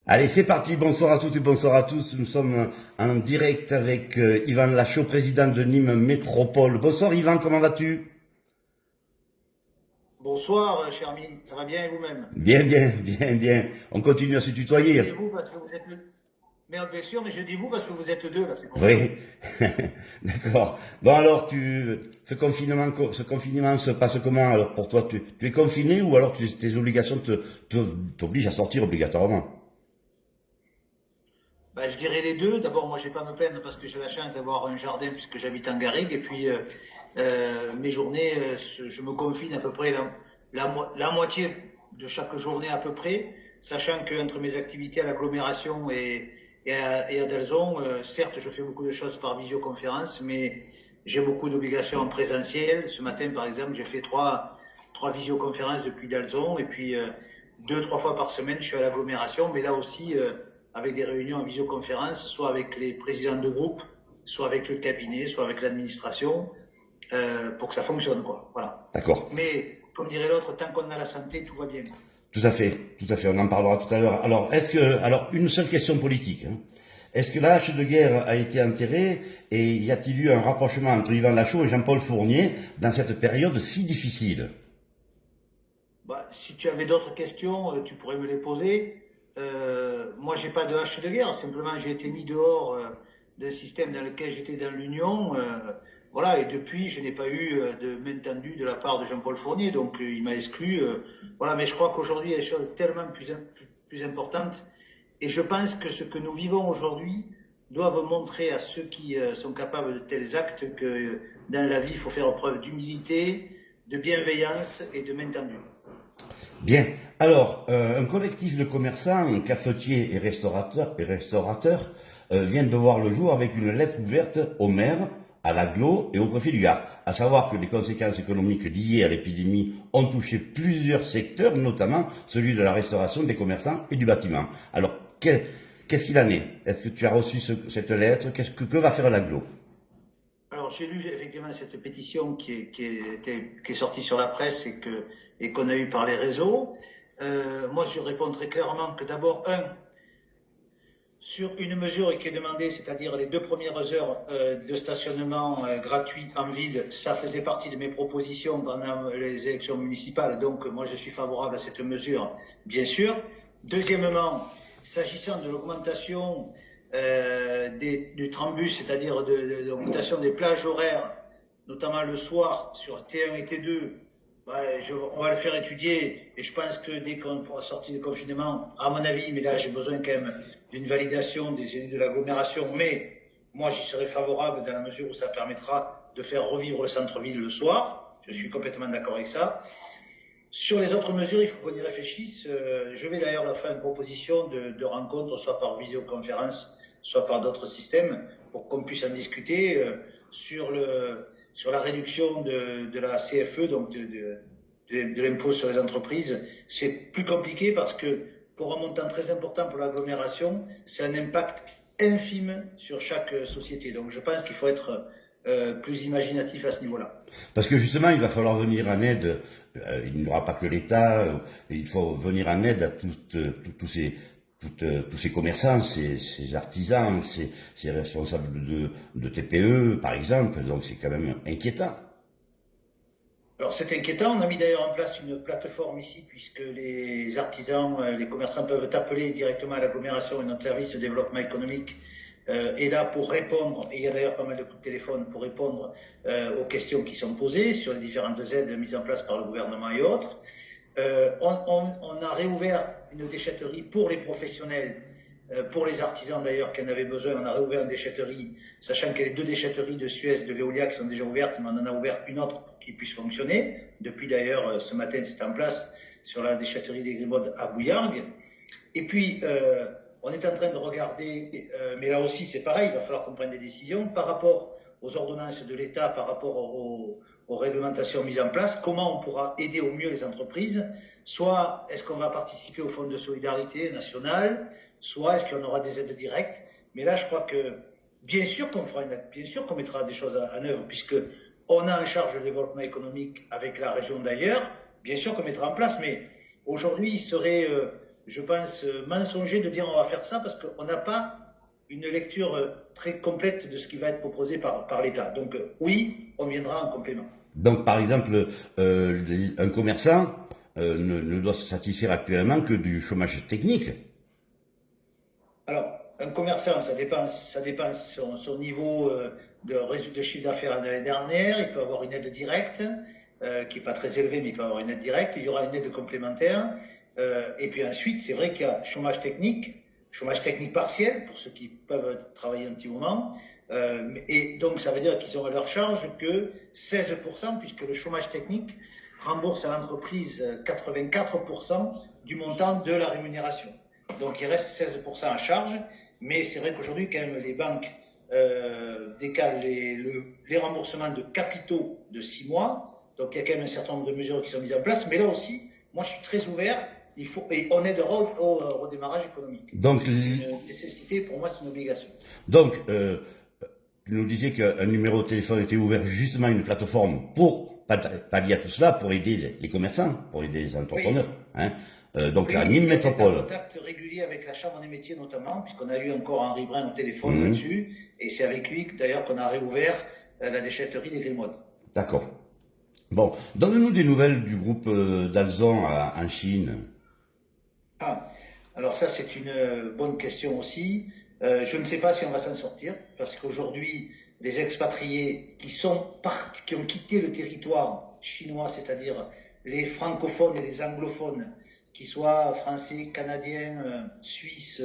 Allez, c'est parti. Bonsoir à toutes et bonsoir à tous. Nous sommes en direct avec Yvan Lachaud, président de Nîmes Métropole. Bonsoir Yvan, comment vas-tu? Bonsoir, cher ami, ça va bien et vous-même? Bien, bien, bien, bien. On continue à se Je dis tutoyer. vous parce que vous êtes deux. Mais bien sûr, mais je dis vous parce que vous êtes deux, là, c'est pour ça. Oui, d'accord. Bon alors, ce confinement se passe comment? Alors pour toi, tu es confiné ou alors tes obligations t'obligent à sortir obligatoirement? Bah, je dirais les deux. D'abord, moi, je vais pas me plaindre parce que j'ai la chance d'avoir un jardin puisque j'habite en Garrigue. Et puis, mes journées, je me confine à peu près la moitié de chaque journée à peu près, sachant qu'entre mes activités à l'agglomération et à Dalzon, certes, je fais beaucoup de choses par visioconférence, mais j'ai beaucoup d'obligations en présentiel. Ce matin, par exemple, j'ai fait trois visioconférences depuis Dalzon. Et puis, deux, trois fois par semaine, je suis à l'agglomération. Mais là aussi, avec des réunions en visioconférence, soit avec les présidents de groupe, soit avec le cabinet, soit avec l'administration, pour que ça fonctionne, quoi. Voilà. D'accord. Mais, comme dirait l'autre, tant qu'on a la santé, tout va bien, quoi. Tout à fait, tout à fait. On en parlera tout à l'heure. Alors, une seule question politique, hein. Est-ce que la hache de guerre a été enterrée et y a-t-il eu un rapprochement entre Yvan Lachaud et Jean-Paul Fournier dans cette période si difficile? Bah, si tu avais d'autres questions, tu pourrais me les poser. Moi, j'ai pas de hache de guerre. Simplement, j'ai été mis dehors d'un système dans lequel j'étais dans l'Union. Voilà, et depuis, je n'ai pas eu de main tendue de la part de Jean-Paul Fournier. Donc, il m'a exclu. Voilà, mais je crois qu'aujourd'hui, il y a des choses tellement plus importantes. Et je pense que ce que nous vivons aujourd'hui doivent montrer à ceux qui sont capables de tels actes que dans la vie, il faut faire preuve d'humilité, de bienveillance et de main tendue. Bien. Alors, un collectif de commerçants, cafetiers et restaurateurs vient de voir le jour avec une lettre ouverte au maire, à l'agglo et au préfet du Gard, à savoir que les conséquences économiques liées à l'épidémie ont touché plusieurs secteurs, notamment celui de la restauration, des commerçants et du bâtiment. Alors, qu'est-ce qu'il en est? Est-ce que tu as reçu cette lettre? Que va faire l'agglo? Alors, j'ai lu effectivement cette pétition qui est sortie sur la presse et qu'on a eue par les réseaux. Moi, je réponds très clairement que d'abord, sur une mesure qui est demandée, c'est-à-dire les 2 premières heures de stationnement gratuit en ville, ça faisait partie de mes propositions pendant les élections municipales, donc moi je suis favorable à cette mesure, bien sûr. Deuxièmement, s'agissant de l'augmentation du trambus, c'est-à-dire de l'augmentation des plages horaires, notamment le soir sur T1 et T2, on va le faire étudier et je pense que dès qu'on pourra sortir du confinement, à mon avis, mais là j'ai besoin quand même d'une validation des élus de l'agglomération, mais moi j'y serai favorable dans la mesure où ça permettra de faire revivre le centre-ville le soir. Je suis complètement d'accord avec ça. Sur les autres mesures, il faut qu'on y réfléchisse. Je vais d'ailleurs leur faire une proposition de rencontre, soit par visioconférence, soit par d'autres systèmes, pour qu'on puisse en discuter sur la réduction de la CFE, donc de l'impôt sur les entreprises. C'est plus compliqué parce que pour un montant très important pour l'agglomération, c'est un impact infime sur chaque société. Donc je pense qu'il faut être plus imaginatif à ce niveau-là. Parce que justement, il va falloir venir en aide. Il n'y aura pas que l'État. Il faut venir en aide à tous ces commerçants, ces artisans, ces responsables de TPE, par exemple. Donc c'est quand même inquiétant. Alors c'est inquiétant, on a mis d'ailleurs en place une plateforme ici puisque les artisans, les commerçants peuvent appeler directement à l'agglomération et notre service de développement économique est là pour répondre, et il y a d'ailleurs pas mal de coups de téléphone pour répondre aux questions qui sont posées sur les différentes aides mises en place par le gouvernement et autres. On a réouvert une déchetterie pour les professionnels, pour les artisans d'ailleurs qui en avaient besoin. On a réouvert une déchetterie, sachant qu'il y a les 2 déchetteries de Suez, de Veolia qui sont déjà ouvertes, mais on en a ouvert une autre pour qu'ils puissent fonctionner. Depuis d'ailleurs, ce matin, c'est en place sur la déchetterie des Grimaud à Bouillargues. Et puis, on est en train de regarder, mais là aussi c'est pareil, il va falloir qu'on prenne des décisions par rapport aux ordonnances de l'État, par rapport aux réglementations mises en place, comment on pourra aider au mieux les entreprises, soit est-ce qu'on va participer au fonds de solidarité national, soit est-ce qu'on aura des aides directes, mais là je crois que bien sûr qu'on fera bien sûr qu'on mettra des choses en œuvre, puisque on a en charge le développement économique avec la région d'ailleurs, bien sûr qu'on mettra en place, mais aujourd'hui il serait je pense, mensonger de dire on va faire ça parce qu'on n'a pas une lecture très complète de ce qui va être proposé par l'État. Donc oui, on viendra en complément. Donc, par exemple, un commerçant ne doit se satisfaire actuellement que du chômage technique. Alors, un commerçant, ça dépend de son niveau de chiffre d'affaires l'année dernière. Il peut avoir une aide directe, qui n'est pas très élevée, mais il peut avoir une aide directe. Il y aura une aide complémentaire. Et puis ensuite, c'est vrai qu'il y a chômage technique partiel, pour ceux qui peuvent travailler un petit moment. Et donc, ça veut dire qu'ils ont à leur charge que 16%, puisque le chômage technique rembourse à l'entreprise 84% du montant de la rémunération. Donc il reste 16% à charge, mais c'est vrai qu'aujourd'hui, quand même, les banques décalent les remboursements de capitaux de 6 mois. Donc il y a quand même un certain nombre de mesures qui sont mises en place. Mais là aussi, moi je suis très ouvert. Et on aidera au redémarrage économique. Donc, c'est une nécessité, pour moi c'est une obligation. Donc, tu nous disais qu'un numéro de téléphone était ouvert justement à une plateforme pour pallier à tout cela, pour aider les commerçants, pour aider les entrepreneurs. Oui. Hein. Donc, oui, à Nîmes Métropole. Il y a un contact régulier avec la Chambre des métiers notamment, puisqu'on a eu encore Henri Brun au téléphone là-dessus, et c'est avec lui d'ailleurs qu'on a réouvert la déchetterie des Grimaudes. D'accord. Bon, donne-nous des nouvelles du groupe d'Alzon en Chine. Alors ça c'est une bonne question aussi. Je ne sais pas si on va s'en sortir, parce qu'aujourd'hui, les expatriés qui ont quitté le territoire chinois, c'est-à-dire les francophones et les anglophones, qui soient français, canadiens, suisses,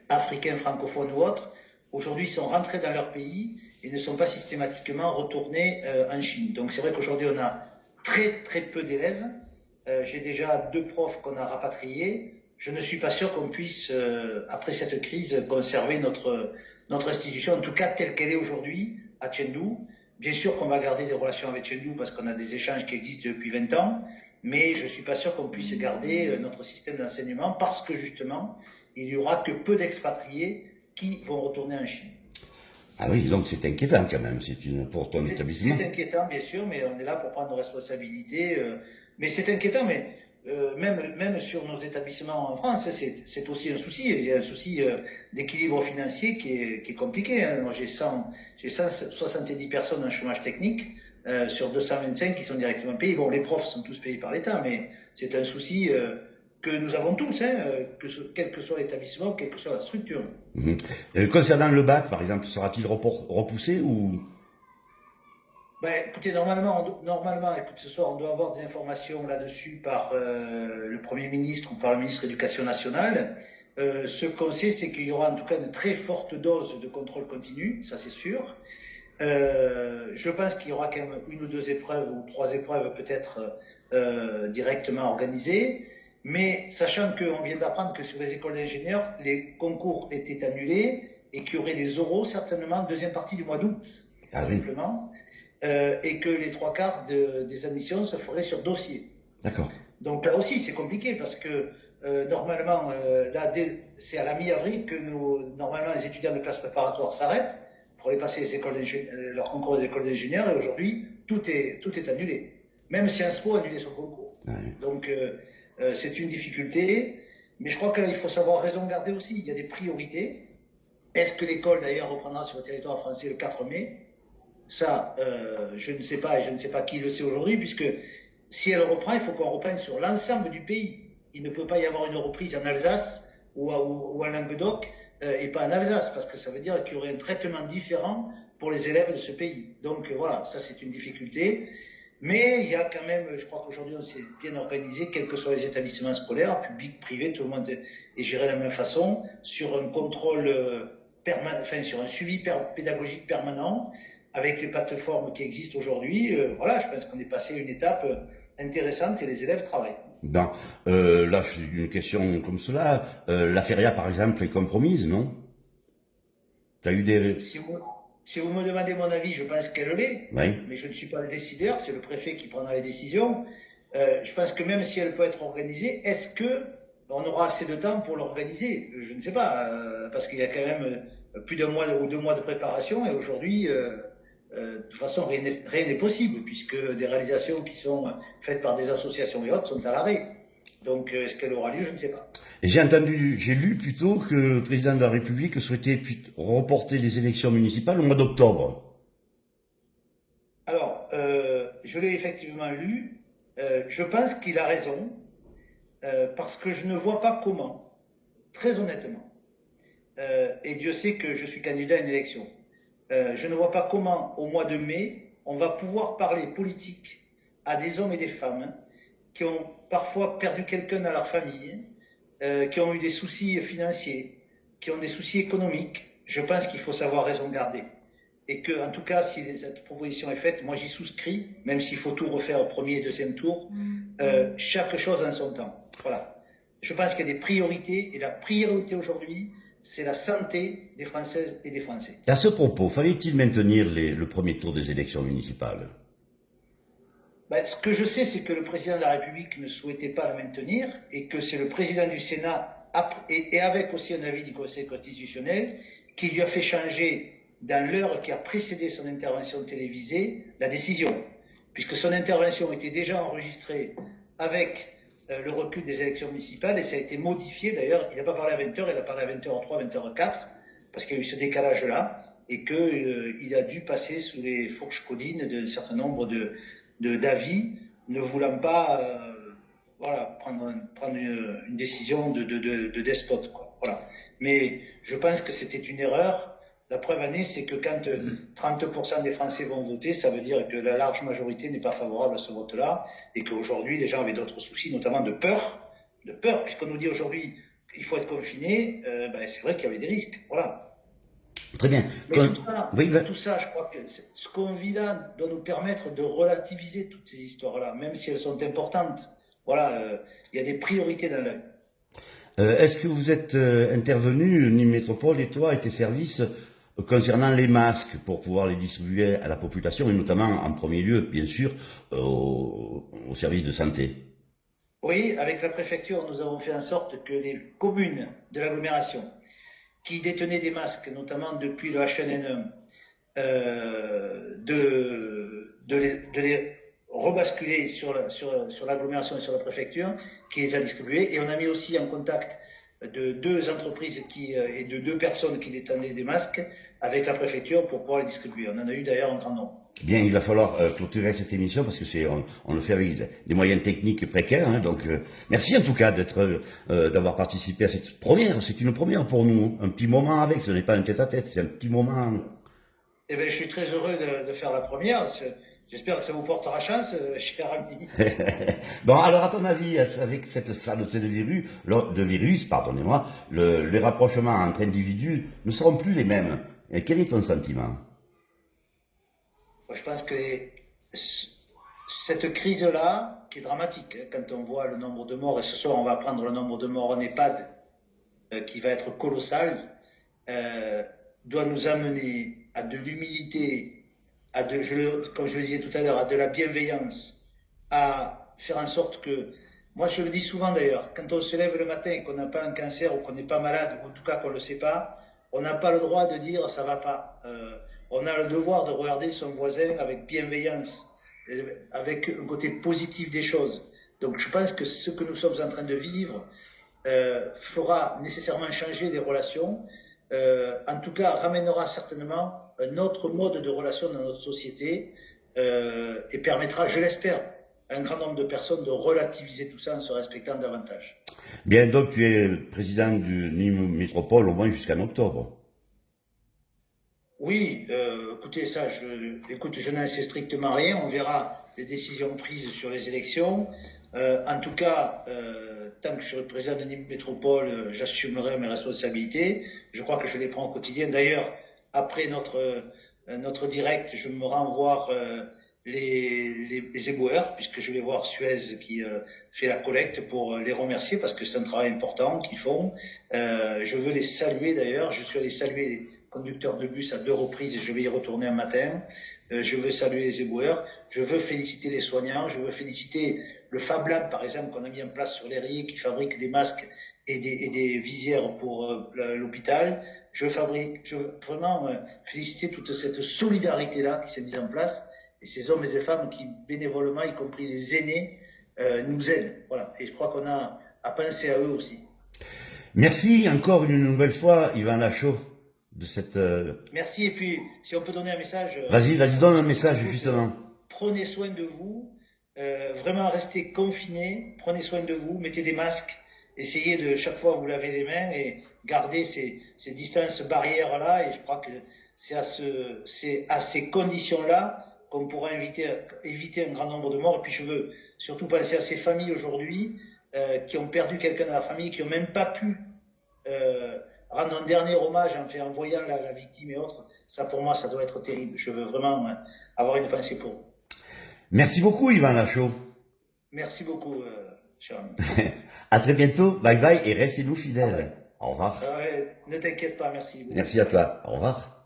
africains francophones ou autres, aujourd'hui sont rentrés dans leur pays et ne sont pas systématiquement retournés en Chine. Donc c'est vrai qu'aujourd'hui on a très très peu d'élèves. J'ai déjà 2 profs qu'on a rapatriés. Je ne suis pas sûr qu'on puisse, après cette crise, conserver notre institution, en tout cas telle qu'elle est aujourd'hui, à Chengdu. Bien sûr qu'on va garder des relations avec Chengdu parce qu'on a des échanges qui existent depuis 20 ans, mais je ne suis pas sûr qu'on puisse garder notre système d'enseignement parce que justement, il n'y aura que peu d'expatriés qui vont retourner en Chine. Ah oui, donc c'est inquiétant quand même, pour ton établissement. C'est inquiétant, bien sûr, mais on est là pour prendre nos responsabilités. Mais c'est inquiétant, mais même sur nos établissements en France, c'est aussi un souci. Il y a un souci d'équilibre financier qui est compliqué. Hein. Moi, j'ai 170 personnes en chômage technique sur 225 qui sont directement payées. Bon, les profs sont tous payés par l'État, mais c'est un souci que nous avons tous, hein, quel que soit l'établissement, quelle que soit la structure. Concernant le bac, par exemple, sera-t-il repoussé ou... Ben, écoutez, normalement, écoute, ce soir, on doit avoir des informations là-dessus par le Premier ministre ou par le ministre de l'Éducation nationale. Ce qu'on sait, c'est qu'il y aura en tout cas une très forte dose de contrôle continu, ça c'est sûr. Je pense qu'il y aura quand même 1 ou 2 épreuves ou 3 épreuves peut-être directement organisées. Mais sachant qu'on vient d'apprendre que sur les écoles d'ingénieurs, les concours étaient annulés et qu'il y aurait des oraux certainement deuxième partie du mois d'août, simplement. Et que les 3/4 des admissions se feraient sur dossier. D'accord. Donc là aussi, c'est compliqué parce que normalement, là, c'est à la mi-avril que normalement les étudiants de classe préparatoire s'arrêtent pour aller passer leur concours des écoles d'ingénieurs et aujourd'hui, tout est annulé. Même Sciences Po a annulé son concours. Ouais. Donc c'est une difficulté, mais je crois qu'il faut savoir raison garder aussi. Il y a des priorités. Est-ce que l'école d'ailleurs reprendra sur le territoire français le 4 mai? Ça, je ne sais pas, et je ne sais pas qui le sait aujourd'hui, puisque si elle reprend, il faut qu'on reprenne sur l'ensemble du pays. Il ne peut pas y avoir une reprise en Alsace ou en Languedoc et pas en Alsace, parce que ça veut dire qu'il y aurait un traitement différent pour les élèves de ce pays. Donc voilà, ça c'est une difficulté. Mais il y a quand même, je crois qu'aujourd'hui on s'est bien organisé, quels que soient les établissements scolaires, publics, privés, tout le monde est géré de la même façon, sur un contrôle sur un suivi pédagogique permanent, avec les plateformes qui existent aujourd'hui. Voilà, je pense qu'on est passé une étape intéressante et les élèves travaillent. Ben, là, c'est une question comme cela. La feria, par exemple, est compromise, non? Tu as eu des... Si vous me demandez mon avis, je pense qu'elle l'est, Oui. mais je ne suis pas le décideur, c'est le préfet qui prendra les décisions. Je pense que même si elle peut être organisée, est-ce qu'on aura assez de temps pour l'organiser? Je ne sais pas, parce qu'il y a quand même plus d'1 mois ou 2 mois de préparation, et aujourd'hui, de toute façon, rien n'est possible, puisque des réalisations qui sont faites par des associations et autres sont à l'arrêt. Donc, est-ce qu'elle aura lieu? Je ne sais pas. Et j'ai lu plutôt que le président de la République souhaitait reporter les élections municipales au mois d'octobre. Alors, je l'ai effectivement lu. Je pense qu'il a raison, parce que je ne vois pas comment, très honnêtement, et Dieu sait que je suis candidat à une élection, je ne vois pas comment, au mois de mai, on va pouvoir parler politique à des hommes et des femmes qui ont parfois perdu quelqu'un dans leur famille, qui ont eu des soucis financiers, qui ont des soucis économiques. Je pense qu'il faut savoir raison garder. Et que, en tout cas, si cette proposition est faite, moi j'y souscris, même s'il faut tout refaire au premier et deuxième tour, chaque chose en son temps. Voilà. Je pense qu'il y a des priorités, et la priorité aujourd'hui, c'est la santé des Françaises et des Français. À ce propos, fallait-il maintenir le premier tour des élections municipales? Ben, ce que je sais, c'est que le président de la République ne souhaitait pas le maintenir et que c'est le président du Sénat, et avec aussi un avis du Conseil constitutionnel, qui lui a fait changer, dans l'heure qui a précédé son intervention télévisée, la décision. Puisque son intervention était déjà enregistrée avec le recul des élections municipales et ça a été modifié. D'ailleurs, il n'a pas parlé à 20h, il a parlé à 20h03, 20h04, parce qu'il y a eu ce décalage-là et qu'il a dû passer sous les fourches codines d'un certain nombre d'avis, ne voulant pas voilà, prendre une décision de despote, quoi. Voilà. Mais je pense que c'était une erreur. La preuve en est, c'est que quand 30% des Français vont voter, ça veut dire que la large majorité n'est pas favorable à ce vote-là et qu'aujourd'hui, les gens avaient d'autres soucis, notamment de peur, puisqu'on nous dit aujourd'hui qu'il faut être confiné, ben, c'est vrai qu'il y avait des risques. Voilà. Très bien. Mais Oui, tout ça, je crois que ce qu'on vit là doit nous permettre de relativiser toutes ces histoires-là, même si elles sont importantes. Voilà, il y a des priorités dans l'œil. Est-ce que vous êtes intervenu, Nîmes Métropole et toi et tes services, concernant les masques pour pouvoir les distribuer à la population et notamment en premier lieu, bien sûr, aux services de santé? Oui, avec la préfecture, nous avons fait en sorte que les communes de l'agglomération qui détenaient des masques, notamment depuis le H1N1, de les rebasculer sur l'agglomération et sur la préfecture, qui les a distribués. Et on a mis aussi en contact de deux entreprises et de deux personnes qui détenaient des masques avec la préfecture pour pouvoir les distribuer. On en a eu d'ailleurs un grand nombre. Bien, il va falloir clôturer cette émission parce que on le fait avec des moyens techniques précaires. Hein, donc, merci en tout cas d'avoir participé à cette première. C'est une première pour nous. Un petit moment avec. Ce n'est pas un tête-à-tête, c'est un petit moment. Eh bien, je suis très heureux de faire la première. J'espère que ça vous portera chance, cher ami. Bon, alors à ton avis, avec cette saleté de virus, pardonnez-moi, les rapprochements entre individus ne seront plus les mêmes. Et quel est ton sentiment? Je pense que cette crise-là, qui est dramatique, hein, quand on voit le nombre de morts, et ce soir on va prendre le nombre de morts en EHPAD, qui va être colossal, doit nous amener à de l'humilité, comme je le disais tout à l'heure, à de la bienveillance, à faire en sorte que, moi je le dis souvent d'ailleurs, quand on se lève le matin et qu'on n'a pas un cancer ou qu'on n'est pas malade, ou en tout cas qu'on ne le sait pas, on n'a pas le droit de dire ça va pas. On a le devoir de regarder son voisin avec bienveillance, avec un côté positif des choses. Donc je pense que ce que nous sommes en train de vivre fera nécessairement changer les relations, en tout cas ramènera certainement un autre mode de relation dans notre société et permettra, je l'espère, à un grand nombre de personnes de relativiser tout ça en se respectant davantage. Bien, donc tu es président du Nîmes Métropole au moins jusqu'en octobre. Oui, écoutez, je n'en sais strictement rien. On verra les décisions prises sur les élections. En tout cas, tant que je serai président de Nîmes Métropole, j'assumerai mes responsabilités. Je crois que je les prends au quotidien. D'ailleurs, après notre direct, je me rends voir les éboueurs, puisque je vais voir Suez qui fait la collecte pour les remercier, parce que c'est un travail important qu'ils font. Je veux les saluer d'ailleurs. Je suis allé saluer les conducteurs de bus à 2 reprises et je vais y retourner un matin. Je veux saluer les éboueurs. Je veux féliciter les soignants. Je veux féliciter le Fab Lab, par exemple, qu'on a mis en place sur les rayés, qui fabrique des masques et des visières pour l'hôpital. Je veux vraiment féliciter toute cette solidarité-là qui s'est mise en place et ces hommes et ces femmes qui, bénévolement, y compris les aînés, nous aident. Voilà. Et je crois qu'on a à penser à eux aussi. Merci encore une nouvelle fois, Yvan Lachaud, de cette... Merci. Et puis, si on peut donner un message. Vas-y, donne un message, justement. Prenez soin de vous. Vraiment, restez confinés. Prenez soin de vous. Mettez des masques. Essayez de, chaque fois, vous laver les mains et garder ces distances barrières-là. Et je crois que c'est à ces conditions-là qu'on pourra éviter un grand nombre de morts. Et puis, je veux surtout penser à ces familles aujourd'hui qui ont perdu quelqu'un dans la famille, qui n'ont même pas pu rendre un dernier hommage en voyant la victime et autres. Ça, pour moi, ça doit être terrible. Je veux vraiment avoir une pensée pour eux. Merci beaucoup, Yvan Lachaud. Merci beaucoup, cher ami. À très bientôt. Bye bye et restez-nous fidèles. Au revoir. Ne t'inquiète pas, merci beaucoup. Merci à toi. Au revoir.